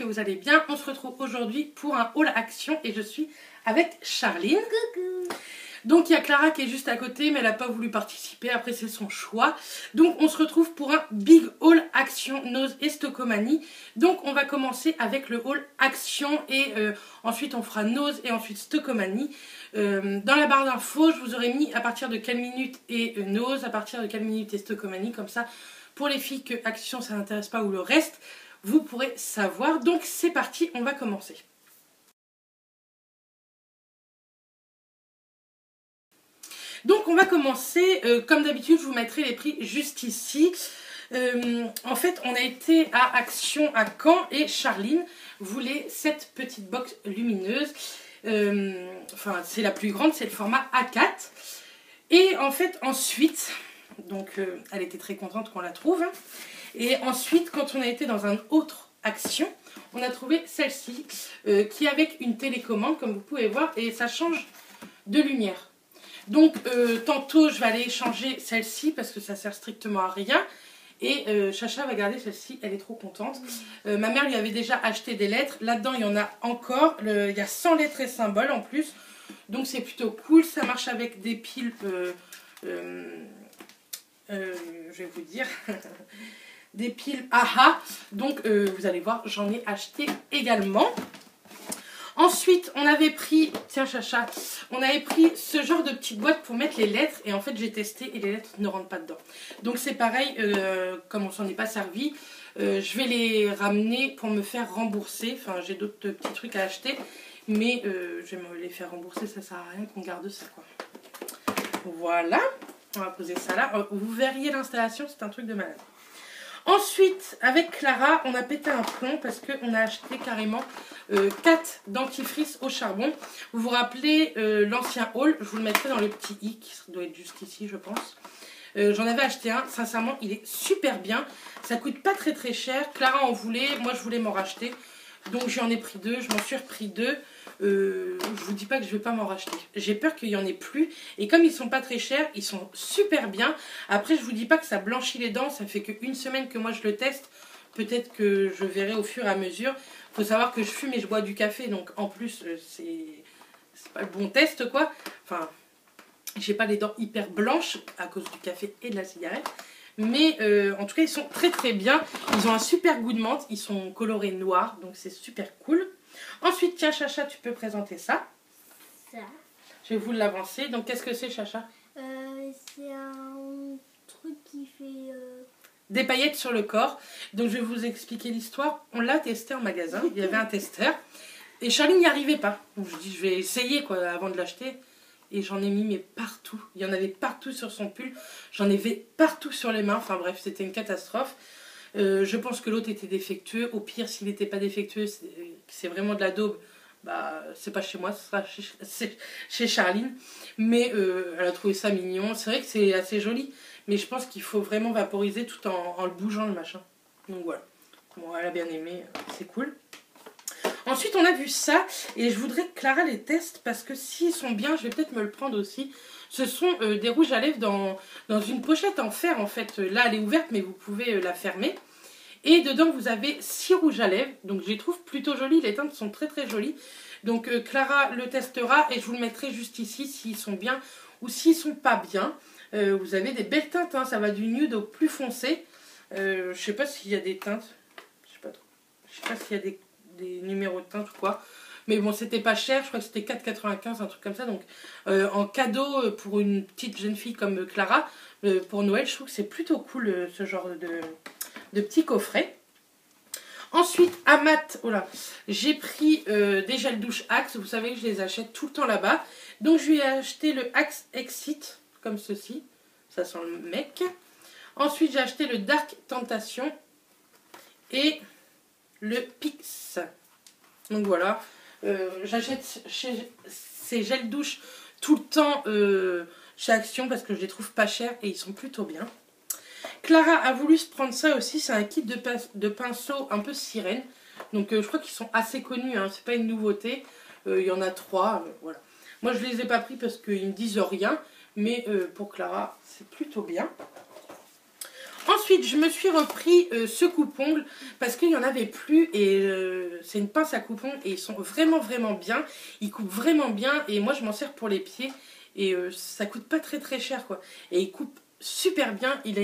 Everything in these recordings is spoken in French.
que vous allez bien. On se retrouve aujourd'hui pour un haul action et je suis avec Charline. Coucou. Donc il y a Clara qui est juste à côté mais elle n'a pas voulu participer, après c'est son choix. Donc on se retrouve pour un big haul action nose et stocomanie. Donc on va commencer avec le haul action et ensuite on fera nose et ensuite stocomanie. Dans la barre d'infos je vous aurais mis à partir de quelle minute et nose, à partir de quelle minute et stocomanie, comme ça pour les filles que action ça n'intéresse pas ou le reste vous pourrez savoir. Donc c'est parti, on va commencer. Donc on va commencer, comme d'habitude je vous mettrai les prix juste ici. En fait on a été à Action à Caen et Charline voulait cette petite box lumineuse. Enfin c'est la plus grande, c'est le format A4. Et en fait ensuite, donc elle était très contente qu'on la trouve. Et ensuite quand on a été dans un autre Action, on a trouvé celle-ci qui est avec une télécommande comme vous pouvez voir et ça change de lumière. Donc tantôt je vais aller changer celle-ci parce que ça sert strictement à rien. Et Chacha va garder celle-ci, elle est trop contente. Ma mère lui avait déjà acheté des lettres. Là-dedans il y en a encore. Il y a 100 lettres et symboles en plus. Donc c'est plutôt cool. Ça marche avec des piles. Je vais vous dire. Des piles AHA. Donc vous allez voir, j'en ai acheté également. Ensuite, on avait pris, tiens Chacha, on avait pris ce genre de petite boîte pour mettre les lettres. Et en fait, j'ai testé et les lettres ne rentrent pas dedans. Donc c'est pareil, comme on s'en est pas servi, je vais les ramener pour me faire rembourser. Enfin, j'ai d'autres petits trucs à acheter. Mais je vais me les faire rembourser, ça sert à rien qu'on garde ça, quoi. Voilà, on va poser ça là. Vous verriez l'installation, c'est un truc de malade. Ensuite, avec Clara, on a pété un plomb parce qu'on a acheté carrément 4 dentifrices au charbon. Vous vous rappelez l'ancien haul, je vous le mettrai dans le petit i qui doit être juste ici, je pense. J'en avais acheté un, sincèrement, il est super bien. Ça coûte pas très très cher. Clara en voulait, moi je voulais m'en racheter. Donc j'en ai pris 2, je m'en suis repris 2. Je vous dis pas que je vais pas m'en racheter. J'ai peur qu'il y en ait plus. Et comme ils sont pas très chers, ils sont super bien. Après je vous dis pas que ça blanchit les dents. Ça fait qu'une semaine que moi je le teste. Peut-être que je verrai au fur et à mesure. Faut savoir que je fume et je bois du café. Donc en plus c'est pas le bon test quoi. Enfin j'ai pas les dents hyper blanches à cause du café et de la cigarette. Mais en tout cas ils sont très très bien. Ils ont un super goût de menthe. Ils sont colorés noirs. Donc c'est super cool. Ensuite, tiens Chacha, tu peux présenter ça. Ça. Je vais vous l'avancer. Donc qu'est-ce que c'est Chacha? C'est un truc qui fait... Des paillettes sur le corps. Donc je vais vous expliquer l'histoire. On l'a testé en magasin. Il y avait un testeur. Et Charline n'y arrivait pas. Donc je dis je vais essayer quoi avant de l'acheter. Et j'en ai mis mais partout. Il y en avait partout sur son pull. J'en avais partout sur les mains. Enfin bref, c'était une catastrophe. Je pense que l'autre était défectueux. Au pire, s'il n'était pas défectueux, c'est vraiment de la daube. Bah, c'est pas chez moi, ce sera chez Charline. Mais elle a trouvé ça mignon. C'est vrai que c'est assez joli. Mais je pense qu'il faut vraiment vaporiser tout en le bougeant le machin. Donc voilà. Bon, elle a bien aimé. C'est cool. Ensuite, on a vu ça. Et je voudrais que Clara les teste. Parce que s'ils sont bien, je vais peut-être me le prendre aussi. Ce sont des rouges à lèvres dans une pochette en fer en fait. Là elle est ouverte mais vous pouvez la fermer. Et dedans vous avez 6 rouges à lèvres. Donc je les trouve plutôt jolies. Les teintes sont très très jolies. Donc Clara le testera et je vous le mettrai juste ici s'ils sont bien ou s'ils sont pas bien. Vous avez des belles teintes. Hein. Ça va du nude au plus foncé. Je sais pas s'il y a des teintes. Je sais pas trop. Je sais pas s'il y a des numéros de teinte ou quoi. Mais bon, c'était pas cher, je crois que c'était 4,95, un truc comme ça. Donc, en cadeau pour une petite jeune fille comme Clara, pour Noël, je trouve que c'est plutôt cool ce genre de petit coffret. Ensuite, à Mat, voilà, j'ai pris des gels douche Axe. Vous savez que je les achète tout le temps là-bas. Donc, je lui ai acheté le Axe Exit, comme ceci. Ça sent le mec. Ensuite, j'ai acheté le Dark Tentation et le Pix. Donc voilà. J'achète ces gels douche tout le temps chez Action parce que je les trouve pas chers et ils sont plutôt bien. Clara a voulu se prendre ça aussi, c'est un kit de pinceaux un peu sirène. Donc je crois qu'ils sont assez connus, hein. C'est pas une nouveauté. Il y en a 3, voilà. Moi je les ai pas pris parce qu'ils me disent rien, mais pour Clara c'est plutôt bien. Ensuite Ensuite, je me suis repris ce coupe-ongle parce qu'il n'y en avait plus. Et c'est une pince à coupe-ongle et ils sont vraiment, vraiment bien. Ils coupent vraiment bien et moi, je m'en sers pour les pieds. Et ça coûte pas très, très cher, quoi. Et il coupe super bien. Il a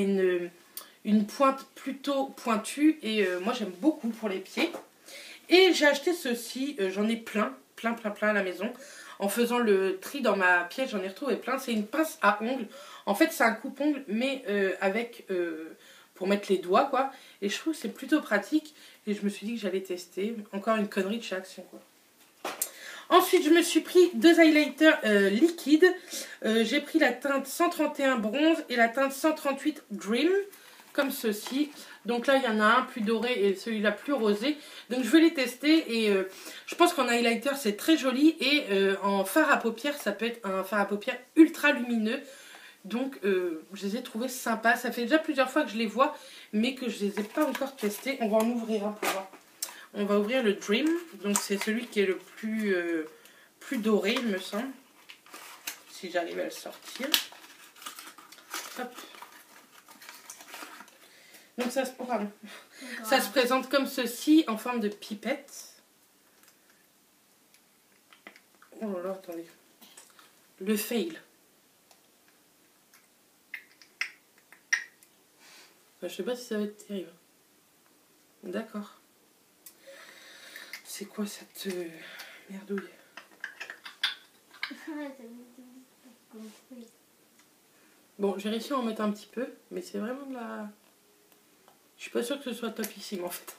une pointe plutôt pointue et moi, j'aime beaucoup pour les pieds. Et j'ai acheté ceci. J'en ai plein à la maison. En faisant le tri dans ma pièce, j'en ai retrouvé plein. C'est une pince à ongles. En fait, c'est un coupe-ongle, mais avec pour mettre les doigts, quoi. Et je trouve que c'est plutôt pratique. Et je me suis dit que j'allais tester. Encore une connerie de chez Action, quoi. Ensuite, je me suis pris 2 highlighters liquides. J'ai pris la teinte 131 bronze et la teinte 138 dream, comme ceci. Donc là, il y en a un plus doré et celui-là plus rosé. Donc je vais les tester et je pense qu'en highlighter, c'est très joli. Et en fard à paupières, ça peut être un fard à paupières ultra lumineux. Donc je les ai trouvés sympas. Ça fait déjà plusieurs fois que je les vois, mais que je ne les ai pas encore testés. On va en ouvrir un pour voir. On va ouvrir le Dream. Donc c'est celui qui est le plus doré, il me semble. Si j'arrive à le sortir. Hop. Donc ça se présente comme ceci, en forme de pipette. Oh là là, attendez. Le fail. Je sais pas si ça va être terrible. D'accord. C'est quoi cette merdouille? Bon, j'ai réussi à en mettre un petit peu, mais c'est vraiment de la... Je suis pas sûre que ce soit topissime en fait.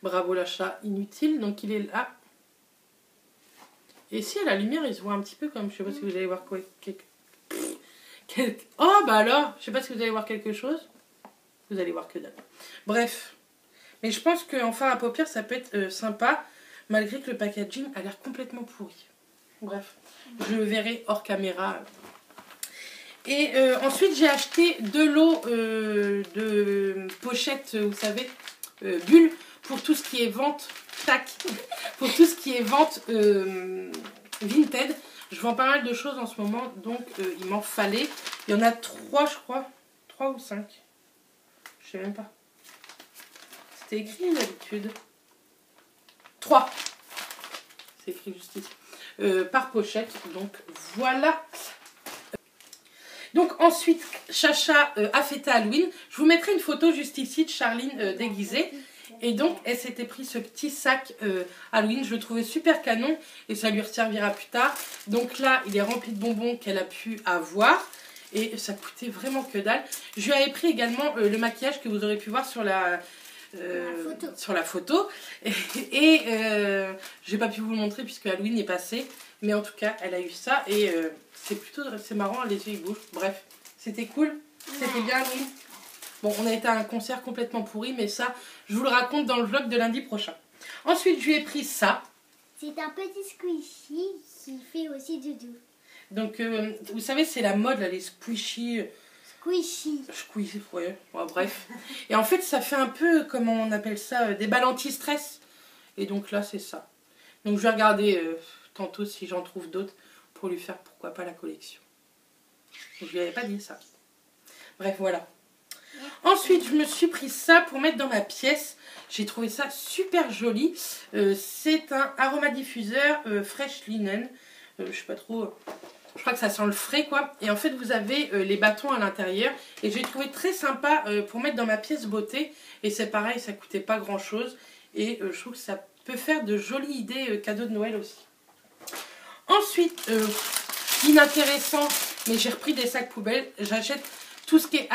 Bravo l'achat inutile, donc il est là. Et si à la lumière il se voit un petit peu comme, je sais pas si vous allez voir quoi. Oh bah alors, je sais pas si vous allez voir quelque chose. Vous allez voir que dalle. Bref. Mais je pense qu'en fard à paupières ça peut être sympa, malgré que le packaging a l'air complètement pourri. Bref, je le verrai hors caméra. Et ensuite j'ai acheté de l'eau de pochette, vous savez, bulle, pour tout ce qui est vente, tac, pour tout ce qui est vente Vinted. Je vends pas mal de choses en ce moment, donc il m'en fallait. Il y en a 3 je crois, 3 ou 5, je sais même pas. C'était écrit d'habitude. 3. C'est écrit juste ici. Par pochette, donc voilà. Donc ensuite, Chacha a fêté Halloween. Je vous mettrai une photo juste ici de Charline déguisée. Et donc, elle s'était pris ce petit sac Halloween. Je le trouvais super canon et ça lui resservira plus tard. Donc là, il est rempli de bonbons qu'elle a pu avoir. Et ça coûtait vraiment que dalle. Je lui avais pris également le maquillage que vous aurez pu voir sur la photo. Et j'ai pas pu vous le montrer puisque Halloween est passé. Mais en tout cas, elle a eu ça et c'est marrant, les yeux ils bougent. Bref, c'était cool. C'était bien, oui. Bon, on a été à un concert complètement pourri, mais ça, je vous le raconte dans le vlog de lundi prochain. Ensuite, je lui ai pris ça. C'est un petit squishy qui fait aussi doudou. Donc, vous savez, c'est la mode, là, les squishy. Squishy. Squishy, ouais. Ouais, bref. Et en fait, ça fait un peu, comment on appelle ça, des balles anti-stress. Et donc là, c'est ça. Donc, je vais regarder tantôt si j'en trouve d'autres pour lui faire, pourquoi pas, la collection. Je lui avais pas dit ça. Bref, voilà. Ensuite, je me suis pris ça pour mettre dans ma pièce. J'ai trouvé ça super joli. C'est un aromadiffuseur Fresh Linen. Je sais pas trop... Je crois que ça sent le frais, quoi. Et en fait, vous avez les bâtons à l'intérieur. Et j'ai trouvé très sympa pour mettre dans ma pièce beauté. Et c'est pareil, ça coûtait pas grand-chose. Et je trouve que ça peut faire de jolies idées cadeaux de Noël aussi. Ensuite, inintéressant, mais j'ai repris des sacs poubelles. J'achète tout ce qui est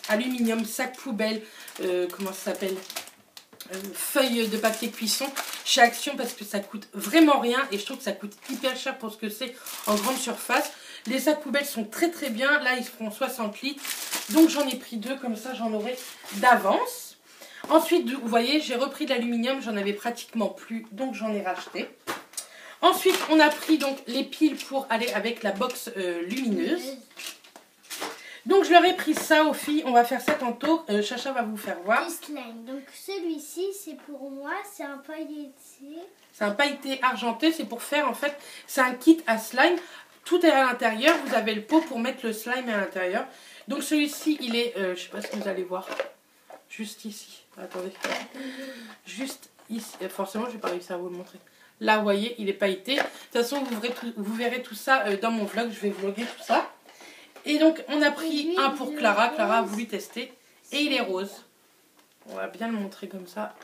aluminium, sac poubelle, comment ça s'appelle, feuilles de papier cuisson chez Action parce que ça coûte vraiment rien et je trouve que ça coûte hyper cher pour ce que c'est en grande surface. Les sacs poubelles sont très très bien, là ils feront 60 litres, donc j'en ai pris 2, comme ça j'en aurai d'avance. Ensuite, vous voyez, j'ai repris de l'aluminium, j'en avais pratiquement plus, donc j'en ai racheté. Ensuite, on a pris donc les piles pour aller avec la box lumineuse. Donc, je leur ai pris ça aux filles. On va faire ça tantôt. Chacha va vous faire voir. Des slime. Donc, celui-ci, c'est pour moi. C'est un pailleté. C'est un pailleté argenté. C'est pour faire, en fait, c'est un kit à slime. tout est à l'intérieur. Vous avez le pot pour mettre le slime à l'intérieur. Donc celui-ci, il est, je sais pas si vous allez voir, juste ici. Attendez, juste ici. Forcément, je vais pas réussir à vous le montrer. Là, vous voyez, il est pailleté. De toute façon, vous verrez tout ça dans mon vlog. Je vais vlogger tout ça. Et donc, on a pris un pour Clara. Clara a voulu tester. Et il est rose. On va bien le montrer comme ça.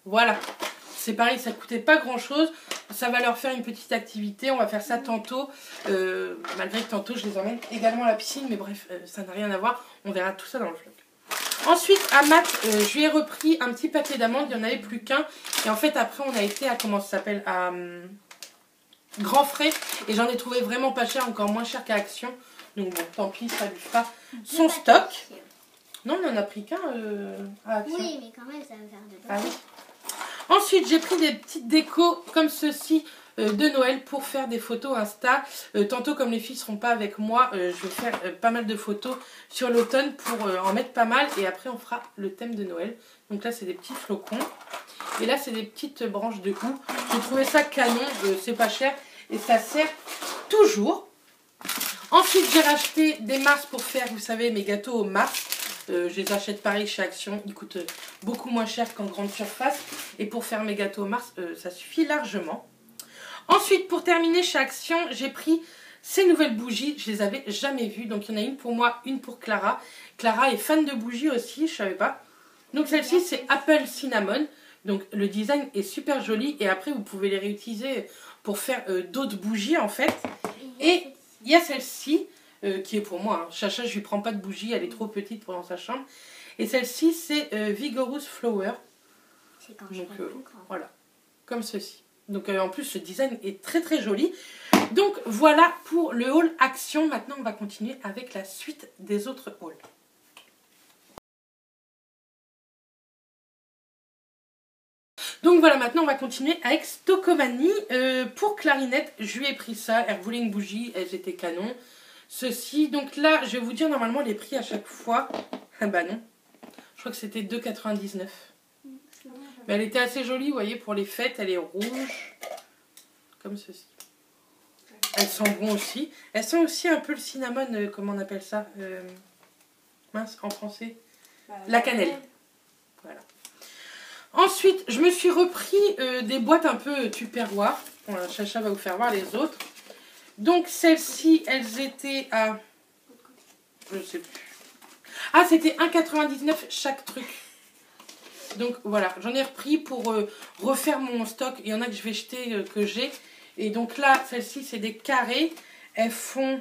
Voilà. C'est pareil, ça coûtait pas grand chose. Ça va leur faire une petite activité. On va faire ça tantôt. Malgré que tantôt, je les emmène également à la piscine. Mais bref, ça n'a rien à voir. On verra tout ça dans le vlog. Ensuite, à Matt, je lui ai repris un petit paquet d'amandes. Il n'y en avait plus qu'un. Et en fait, après, on a été à, comment ça s'appelle, à Grand Frais. Et j'en ai trouvé vraiment pas cher, encore moins cher qu'à Action. Donc bon, tant pis, ça lui fera son stock. Non, on en a pris qu'un à Action. Oui, mais quand même, ça va faire de Ah oui. Ensuite, j'ai pris des petites décos comme ceci de Noël pour faire des photos Insta. Tantôt, comme les filles ne seront pas avec moi, je vais faire pas mal de photos sur l'automne pour en mettre pas mal. Et après, on fera le thème de Noël. Donc là, c'est des petits flocons. Et là, c'est des petites branches de houx. J'ai trouvé ça canon, c'est pas cher. Et ça sert toujours. Ensuite, j'ai racheté des Mars pour faire, vous savez, mes gâteaux au Mars. Je les achète pareil chez Action. Ils coûtent beaucoup moins cher qu'en grande surface. Et pour faire mes gâteaux au Mars, ça suffit largement. Ensuite, pour terminer chez Action, j'ai pris ces nouvelles bougies. Je les avais jamais vues. Donc, il y en a une pour moi, une pour Clara. Clara est fan de bougies aussi, je savais pas. Donc, celle-ci, c'est Apple Cinnamon. Donc, le design est super joli. Et après, vous pouvez les réutiliser pour faire d'autres bougies, en fait. Et il y a celle-ci, qui est pour moi. Hein. Chacha, je lui prends pas de bougie. Elle est trop petite pour dans sa chambre. Et celle-ci, c'est Vigorous Flower. C'est quand Donc, je serai plus grand. voilà. Comme ceci. Donc, en plus, ce design est très, très joli. Donc, voilà pour le haul Action. Maintenant, on va continuer avec la suite des autres hauls. Donc voilà, maintenant on va continuer avec Stockomanie. Pour Clarinette, je lui ai pris ça. Elle voulait une bougie, elles étaient canon. Ceci, donc là, je vais vous dire normalement les prix à chaque fois. Ah bah non, je crois que c'était 2,99. Mais elle était assez jolie, vous voyez, pour les fêtes. Elle est rouge, comme ceci. Elles sont bon aussi. Elles sont aussi un peu le cinnamon, comment on appelle ça mince, en français. La cannelle. Voilà. Ensuite, je me suis repris des boîtes un peu Tupperware. Voilà, Chacha va vous faire voir les autres. Donc, celles-ci, elles étaient à... Je sais plus. Ah, c'était 1,99 chaque truc. Donc, voilà. J'en ai repris pour refaire mon stock. Il y en a que je vais jeter, que j'ai. Et donc là, celles-ci, c'est des carrés. Elles font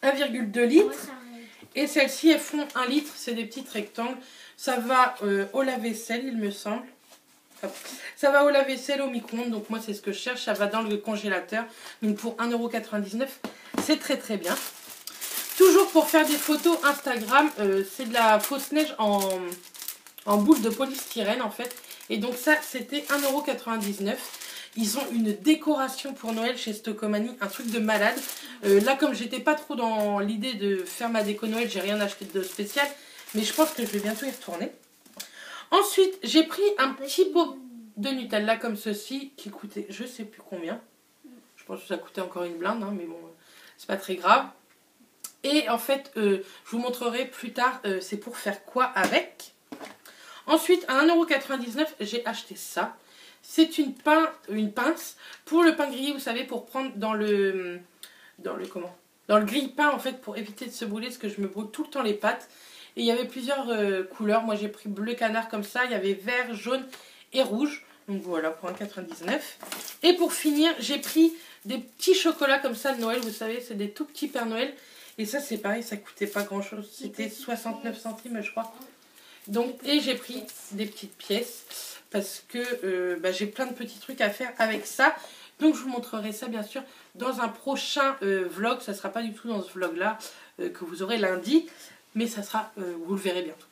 1,2 litres. Et celles-ci, elles font 1 litre. C'est des petites rectangles. Ça va au lave-vaisselle, il me semble. Ça va au lave-vaisselle, au micro-ondes. Donc moi, c'est ce que je cherche. Ça va dans le congélateur. Donc pour 1,99 €, c'est très très bien. Toujours pour faire des photos Instagram, c'est de la fausse neige en boule de polystyrène en fait. Et donc ça, c'était 1,99 €. Ils ont une décoration pour Noël chez Stockomanie, un truc de malade. Là, comme j'étais pas trop dans l'idée de faire ma déco Noël, j'ai rien acheté de spécial. Mais je pense que je vais bientôt y retourner. Ensuite, j'ai pris un petit pot de Nutella comme ceci, qui coûtait je sais plus combien. Je pense que ça coûtait encore une blinde, hein, mais bon, c'est pas très grave. Et en fait, je vous montrerai plus tard, c'est pour faire quoi avec. Ensuite, à 1,99 €, j'ai acheté ça. C'est une pince pour le pain grillé, vous savez, pour prendre dans le grille-pain, en fait, pour éviter de se brûler, parce que je me brûle tout le temps les pattes. Et il y avait plusieurs couleurs. Moi, j'ai pris bleu canard comme ça. Il y avait vert, jaune et rouge. Donc voilà, pour 1,99 €. Et pour finir, j'ai pris des petits chocolats comme ça de Noël. Vous savez, c'est des tout petits Père Noël. Et ça, c'est pareil, ça coûtait pas grand-chose. C'était 69 centimes, je crois. Donc, et j'ai pris des petites pièces. Parce que j'ai plein de petits trucs à faire avec ça. Donc, je vous montrerai ça, bien sûr, dans un prochain vlog. Ça ne sera pas du tout dans ce vlog-là que vous aurez lundi. Mais ça sera, vous le verrez bientôt.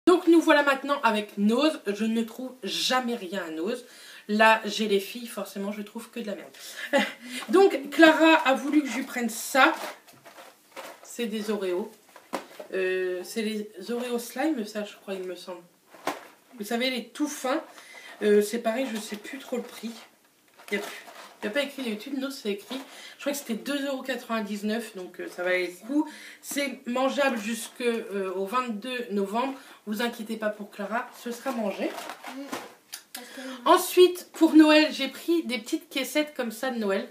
Donc nous voilà maintenant avec Nose. Je ne trouve jamais rien à Nose. Là, j'ai les filles, forcément, je trouve que de la merde. Donc Clara a voulu que je lui prenne ça. C'est des Oreos. C'est les Oreos slime, ça, je crois, il me semble. Vous savez, les tout fins. C'est pareil, je sais plus trop le prix. Il n'y a pas écrit d'habitude, non, c'est écrit. Je crois que c'était 2,99 €, donc ça valait le coup. C'est mangeable jusqu'au 22 novembre. Vous inquiétez pas pour Clara, ce sera mangé. Ensuite, pour Noël, j'ai pris des petites caissettes comme ça de Noël.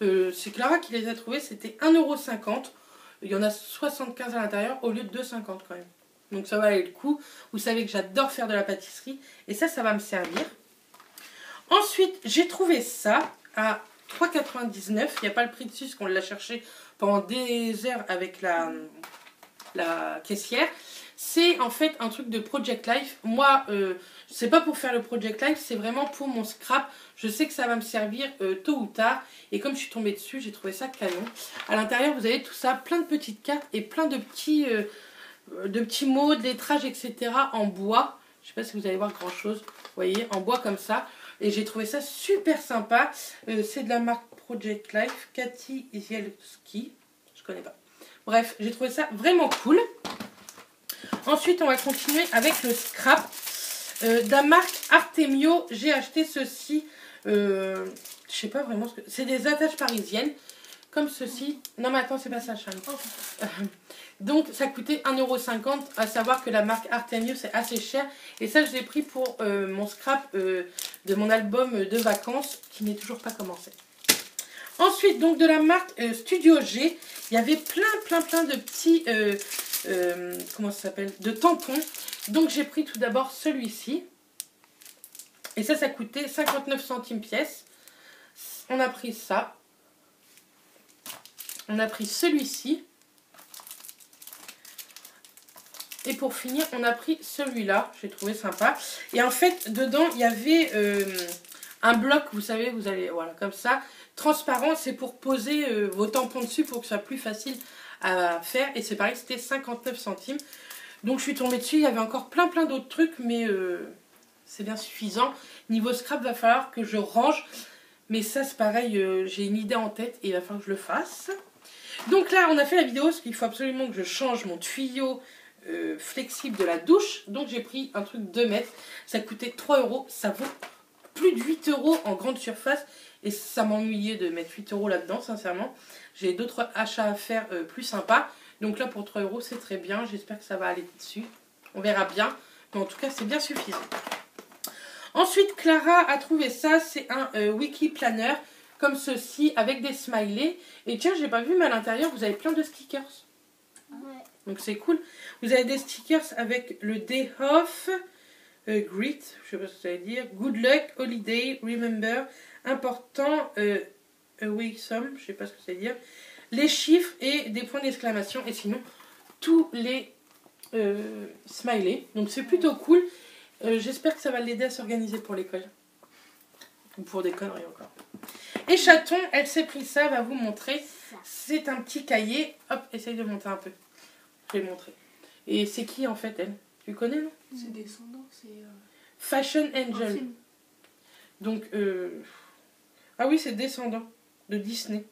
C'est Clara qui les a trouvées, c'était 1,50 €. Il y en a 75 à l'intérieur au lieu de 2,50 € quand même. Donc ça valait le coup. Vous savez que j'adore faire de la pâtisserie. Et ça va me servir. Ensuite, j'ai trouvé ça à 3,99 €. Il n'y a pas le prix dessus, parce qu'on l'a cherché pendant des heures avec la caissière. C'est en fait un truc de Project Life. Moi, c'est pas pour faire le Project Life, c'est vraiment pour mon scrap. Je sais que ça va me servir tôt ou tard. Et comme je suis tombée dessus, j'ai trouvé ça canon. À l'intérieur, vous avez tout ça, plein de petites cartes et plein de petits mots, de lettrage, etc. en bois. Je sais pas si vous allez voir grand chose. Vous voyez, en bois comme ça. Et j'ai trouvé ça super sympa. C'est de la marque Project Life, Cathy Zielski. Je connais pas. Bref, j'ai trouvé ça vraiment cool. Ensuite, on va continuer avec le scrap de la marque Artemio. J'ai acheté ceci. Je sais pas vraiment ce que c'est. Des attaches parisiennes. Comme ceci. Non, mais attends, c'est pas ça, Charlie. Donc, ça coûtait 1,50 €. À savoir que la marque Artemio, c'est assez cher. Et ça, je l'ai pris pour mon scrap de mon album de vacances qui n'est toujours pas commencé. Ensuite, donc de la marque Studio G, il y avait plein de petits, comment ça s'appelle, de tampons. Donc j'ai pris tout d'abord celui-ci. Et ça coûtait 59 centimes pièce. On a pris ça. On a pris celui-ci. Et pour finir, on a pris celui-là. J'ai trouvé sympa. Et en fait, dedans, il y avait un bloc, vous savez, vous allez, voilà, comme ça, transparent. C'est pour poser vos tampons dessus pour que ce soit plus facile à faire. Et c'est pareil, c'était 59 centimes. Donc je suis tombée dessus. Il y avait encore plein d'autres trucs, mais c'est bien suffisant. Niveau scrap, va falloir que je range. Mais ça, c'est pareil, j'ai une idée en tête et il va falloir que je le fasse. Donc là, on a fait la vidéo parce qu'il faut absolument que je change mon tuyau flexible de la douche. Donc j'ai pris un truc 2 mètres. Ça coûtait 3 €. Ça vaut plus de 8 € en grande surface. Et ça m'ennuyait de mettre 8 € là-dedans, sincèrement. J'ai d'autres achats à faire plus sympas. Donc là, pour 3 € c'est très bien. J'espère que ça va aller dessus. On verra bien. Mais en tout cas, c'est bien suffisant. Ensuite, Clara a trouvé ça. C'est un wiki planner comme ceci avec des smileys. Et tiens, j'ai pas vu, mais à l'intérieur, vous avez plein de stickers. Ouais. Donc c'est cool. Vous avez des stickers avec le Day Off, Grit, je sais pas ce que ça veut dire, Good Luck, Holiday, Remember, Important, Away Some, je sais pas ce que ça veut dire, les chiffres et des points d'exclamation. Et sinon, tous les smileys. Donc c'est plutôt cool. J'espère que ça va l'aider à s'organiser pour l'école. Ou pour des conneries encore. Et Chaton, elle s'est pris ça, elle va vous montrer. C'est un petit cahier. Hop, essaye de monter un peu. Je vais montrer. Et c'est qui en fait elle? Tu connais, non? C'est descendant, c'est... Fashion Angel. Donc, ah oui, c'est descendant de Disney.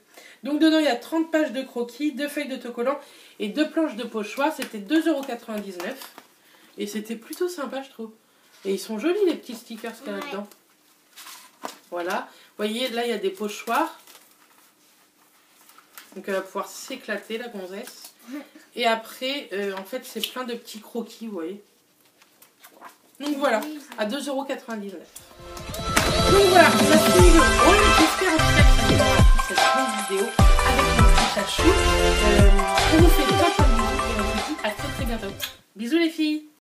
Donc dedans, il y a 30 pages de croquis, 2 feuilles d'autocollants et 2 planches de pochoir. C'était 2,99 €. Et c'était plutôt sympa, je trouve. Et ils sont jolis, les petits stickers qu'il y a là-dedans. Voilà. Vous voyez, là, il y a des pochoirs. Donc, elle va pouvoir s'éclater, la gonzesse. Et après, en fait, c'est plein de petits croquis, vous voyez. Donc, voilà, à 2,99 €. Donc, voilà, on a fini le haul. J'espère en tout cas que ça vous aura plu cette bonne vidéo avec mon petit chachou. On vous fait plein de bisous et on vous dit à très bientôt. Bisous les filles!